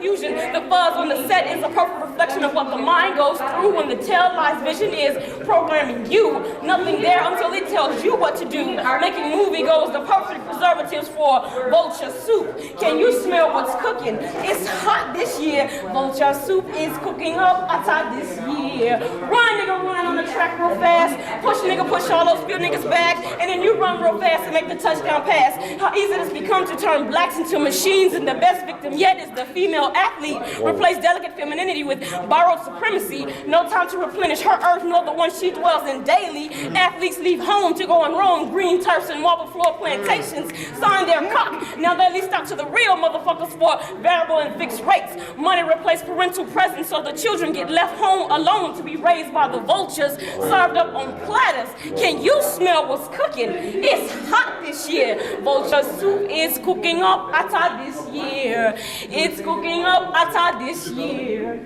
confusion. The fuzz on the set is a perfect reflection of what the mind goes through when the televised vision is programming you. Nothing there until it tells you what to do. Making movie goes the perfect preservatives for vulture soup. Can you smell what's cooking? It's hot this year. Vulture soup is cooking up outside this year. Run, nigga, run on the track real fast. Push, nigga, push all those few niggas back. And then you run real fast and make the touchdown pass. How easy it has become to turn blacks into machines, and the best victim yet is the female athlete. Replace delicate femininity with borrowed supremacy. No time to replenish her earth nor the one she dwells in daily. Athletes leave home to go and roam green turfs and marble floor plantations. Sign their cock. Now they at least talk to the real motherfuckers for variable and fixed rates. Money replace parental presence, so the children get left home alone to be raised by the vultures, served up on platters. Can you smell what's cooking? It's hot this year. Vulture soup is cooking up outside this year. It's cooking up outside this year.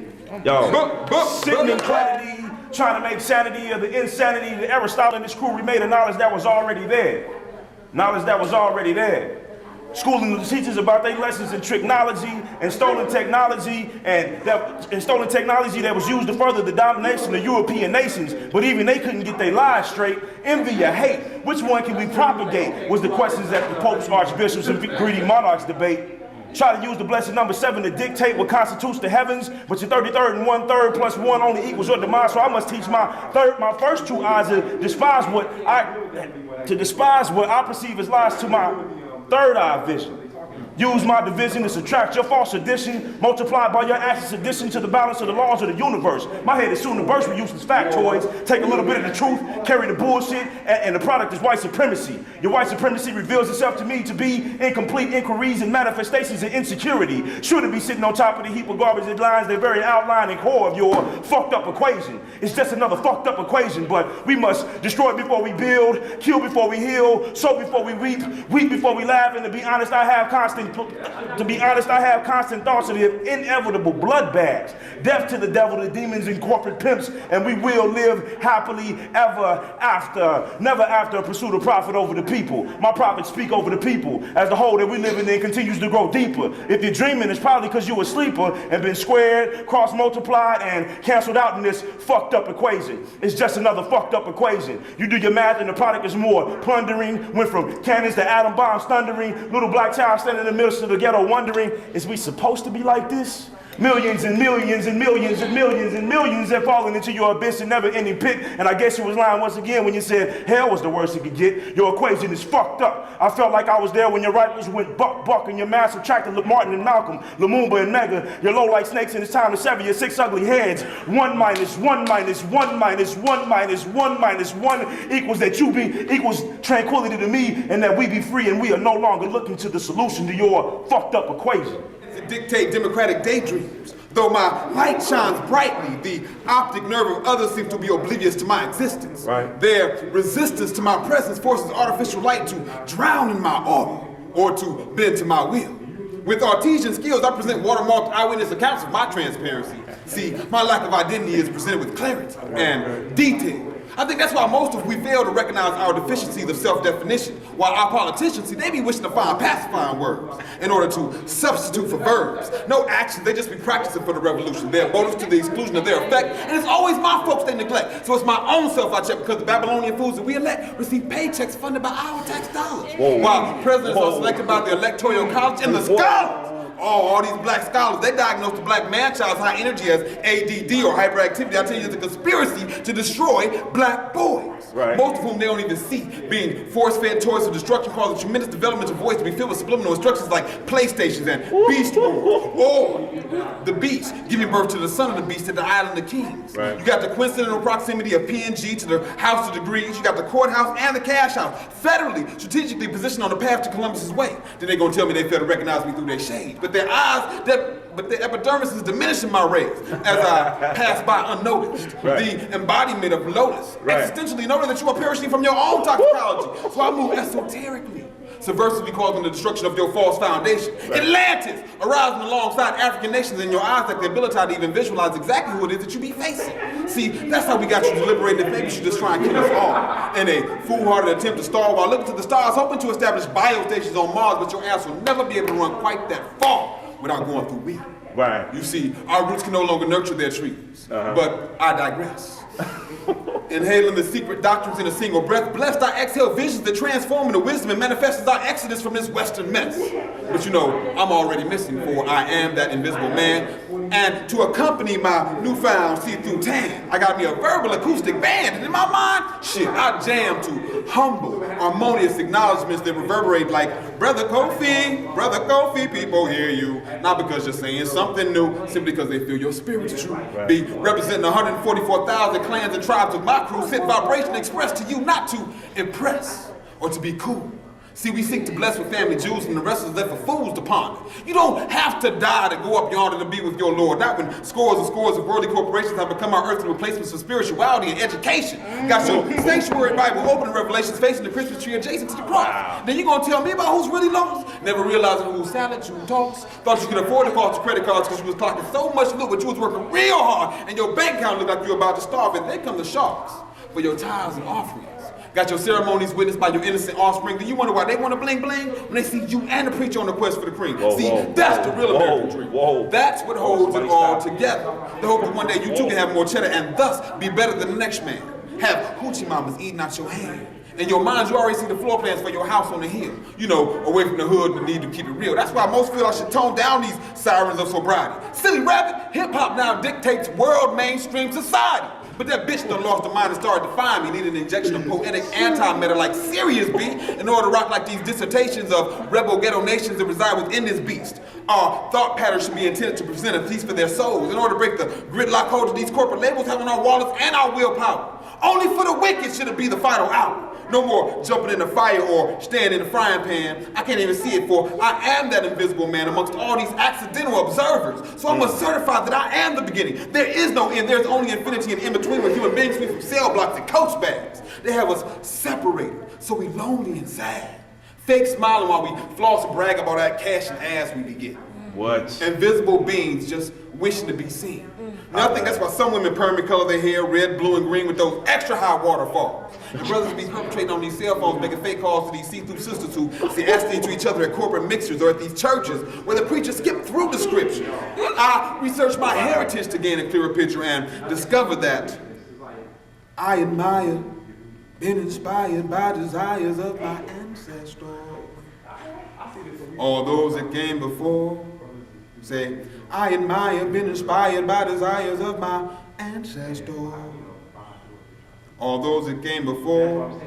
Yo, sitting in clarity, trying to make sanity of the insanity that Aristotle and his crew remade a knowledge that was already there. Knowledge that was already there. Schooling the teachers about their lessons in tricknology and stolen technology and stolen technology that was used to further the domination of European nations. But even they couldn't get their lies straight. Envy or hate, which one can we propagate? Was the questions that the popes, archbishops, and greedy monarchs debate. Try to use the blessed number 7 to dictate what constitutes the heavens, but your 33rd and 1/3 plus 1 only equals your demise. So I must teach my first two eyes to despise what I perceive as lies to my third eye vision. Use my division to subtract your false addition, multiplied by your actions addition to the balance of the laws of the universe. My head is soon to burst with useless factoids. Take a little bit of the truth, carry the bullshit, and the product is white supremacy. Your white supremacy reveals itself to me to be incomplete inquiries and manifestations of insecurity. Should it be sitting on top of the heap of garbage that lines the very outline and core of your fucked up equation? It's just another fucked up equation, but we must destroy before we build, kill before we heal, sow before we weep before we laugh, and to be honest, I have constant thoughts of the inevitable bloodbaths. Death to the devil, the demons, and corporate pimps, and we will live happily ever after. Never after a pursuit of profit over the people. My prophets speak over the people as the hole that we live in continues to grow deeper. If you're dreaming, it's probably because you're a sleeper and been squared, cross-multiplied, and canceled out in this fucked up equation. It's just another fucked up equation. You do your math and the product is more plundering. Went from cannons to atom bombs thundering. Little black child standing in the middle of the ghetto wondering, is we supposed to be like this? Millions and millions and millions and millions and millions have fallen into your abyss and never-ending pit. And I guess you was lying once again when you said hell was the worst it could get. Your equation is fucked up. I felt like I was there when your rifles went buck and your mass subtracted Martin and Malcolm, Lumumba and Nega. You're low like snakes and it's time to sever your 6 ugly heads. 1 minus 1 minus 1 minus 1 minus 1 minus 1 equals tranquility to me, and that we be free and we are no longer looking to the solution to your fucked up equation. To dictate democratic daydreams. Though my light shines brightly, the optic nerve of others seems to be oblivious to my existence. Right. Their resistance to my presence forces artificial light to drown in my aura or to bend to my will. With artesian skills, I present watermarked eyewitness accounts of my transparency. See, my lack of identity is presented with clarity and detail. I think that's why most of we fail to recognize our deficiencies of self-definition, while our politicians, see, they be wishing to find pacifying words in order to substitute for verbs. No action, they just be practicing for the revolution. Their motives to the exclusion of their effect, and it's always my folks they neglect. So it's my own self I check because the Babylonian fools that we elect receive paychecks funded by our tax dollars. While presidents are selected by the Electoral College and the scholars. All these black scholars, they diagnose the black man-child's high energy as ADD or hyperactivity. I tell you, it's a conspiracy to destroy black boys. Right. Most of whom they don't even see. Being force-fed toys of destruction causes tremendous development of voice to be filled with subliminal instructions like PlayStations and Beast Wars. Or the beast, giving birth to the son of the beast at the Island of Kings. Right. You got the coincidental proximity of PNG to the House of Degrees. You got the courthouse and the cash house, federally, strategically positioned on the path to Columbus's way. Then they gonna tell me they fail to recognize me through their shades. But their eyes, but their epidermis is diminishing my rays as I pass by unnoticed. Right. The embodiment of lotus, Right. existentially noting that you are perishing from your own toxicology. So I move esoterically, subversively causing the destruction of your false foundation. Right. Atlantis, arising alongside African nations in your eyes like the ability to even visualize exactly who it is that you be facing. See, that's how we got you deliberating. Maybe you should just try and kill us all in a foolhardy attempt to stall while looking to the stars, hoping to establish biostations on Mars, but your ass will never be able to run quite that far without going through we. Right. You see, our roots can no longer nurture their trees. But I digress. Inhaling the secret doctrines in a single breath, blessed I exhale visions that transform into wisdom and manifest as our exodus from this western mess. But you know, I'm already missing, for I am that invisible man. And to accompany my newfound see-through tan, I got me a verbal acoustic band. And in my mind, shit, I jam to humble, harmonious acknowledgments that reverberate like, Brother Kofi, people hear you. Not because you're saying something new, simply because they feel your spirit's true. Right. Be representing 144,000 clans and tribes of my crew, sent vibration expressed to you not to impress or to be cool. See, we seek to bless with family jewels and the rest is left for fools to ponder. You don't have to die to go up yonder to be with your Lord. Not when scores and scores of worldly corporations have become our earthly replacements for spirituality and education. Got your sanctuary Bible open in Revelations facing the Christmas tree adjacent to the cross. Then you gonna tell me about who's really lost? Never realizing who's silent, who talks. Thought you could afford to cost your credit cards because you was clocking so much loot, but you was working real hard and your bank account looked like you were about to starve. And then come the sharks for your tithes and offerings. Got your ceremonies witnessed by your innocent offspring. Do you wonder why they want to bling bling when they see you and the preacher on the quest for the cream? That's the real American dream. That's what holds it all together. The hope that one day you too can have more cheddar and thus be better than the next man. Have hoochie mamas eating out your hand. In your mind, you already see the floor plans for your house on the hill. You know, away from the hood and the need to keep it real. That's why most feel I should tone down these sirens of sobriety. Silly rabbit, hip-hop now dictates world mainstream society. But that bitch done lost her mind and started to find me. Need an injection of poetic anti-matter like Sirius B in order to rock like these dissertations of rebel ghetto nations that reside within this beast. Our thought patterns should be intended to present a peace for their souls. In order to break the gridlock hold of these corporate labels having our wallets and our willpower. Only for the wicked should it be the final hour. No more jumping in the fire or staying in the frying pan. I can't even see it, for I am that invisible man amongst all these accidental observers. So I must certify that I am the beginning. There is no end. There's only infinity and in between when human beings swing from cell blocks and coach bags. They have us separated, so we lonely and sad. Fake smiling while we floss and brag about that cash and ass we be getting. What? Invisible beings just wishing to be seen. Now, I think that's why some women permanently color their hair red, blue, and green with those extra high waterfalls. And brothers be perpetrating on these cell phones, making fake calls to these see-through sisters who say asking to each other at corporate mixers or at these churches where the preachers skip through the scripture. I researched my heritage to gain a clearer picture and discovered that I admire, been inspired by desires of my ancestors. All those that came before say, I admire, been inspired by desires of my ancestors. All those that came before,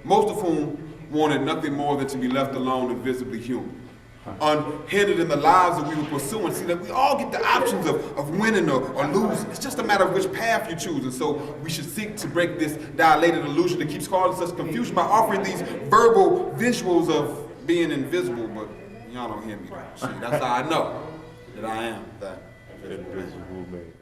most of whom wanted nothing more than to be left alone and visibly human. Unhindered in the lives that we were pursuing. See, that we all get the options of winning or losing. It's just a matter of which path you choose. And so we should seek to break this dilated illusion that keeps causing such confusion by offering these verbal visuals of being invisible. But y'all don't hear me. See, that's how I know that I am that invisible man.